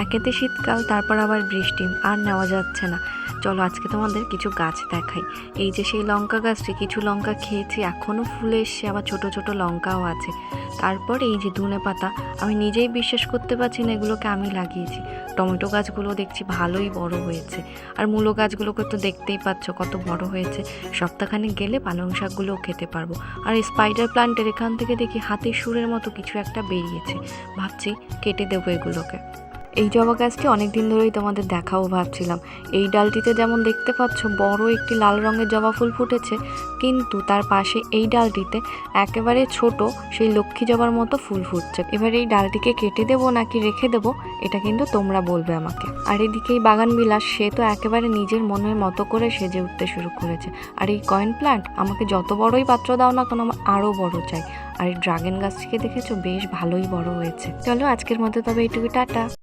একেতে শীতকাল, তারপর আবার বৃষ্টি, আর নেওয়া যাচ্ছে না। চলো আজকে তোমাদের কিছু গাছ দেখাই। এই যে সেই লঙ্কা গাছটি, কিছু লঙ্কা খেয়েছি, এখনও ফুলে এসছে, আবার ছোট ছোট লঙ্কাও আছে। তারপর এই যে ধনে পাতা, আমি নিজেই বিশ্বাস করতে পারছি না এগুলোকে আমি লাগিয়েছি। টমেটো গাছগুলো দেখছি ভালোই বড় হয়েছে, আর মূলো গাছগুলোকে তো দেখতেই পাচ্ছ কত বড় হয়েছে। সপ্তাহখানেক গেলে পালং শাকগুলোও খেতে পারবো। আর এই স্পাইডার প্লান্টের এখান থেকে দেখি হাতির সুরের মতো কিছু একটা বেরিয়েছে, ভাবছি কেটে দেবো এগুলোকে। এই জবা গাছটি অনেক দিন ধরেই তোমাদের দেখাবো ভাবছিলাম। এই ডালটিতে যেমন দেখতে পাচ্ছ বড় একটি লাল রঙের জবা ফুল ফুটেছে, কিন্তু তার পাশে এই ডালটিতে একেবারে ছোট সেই লক্ষ্মী জবার মতো ফুল ফুটছে। এবার এই ডালটিকে কেটে দেবো নাকি রেখে দেবো, এটা কিন্তু তোমরা বলবে আমাকে। আর এদিকে এই বাগান বিলাস, সে তো একেবারে নিজের মনের মতো করে সেজে উঠতে শুরু করেছে। আর এই কয়েন প্লান্ট, আমাকে যত বড়ই পাত্র দাও না কেন, আমার আরও বড় চাই। আর এই ড্রাগন গাছটিকে দেখেছো, বেশ ভালোই বড় হয়েছে। চলো আজকের মতো তবে এইটুকু, টাটা।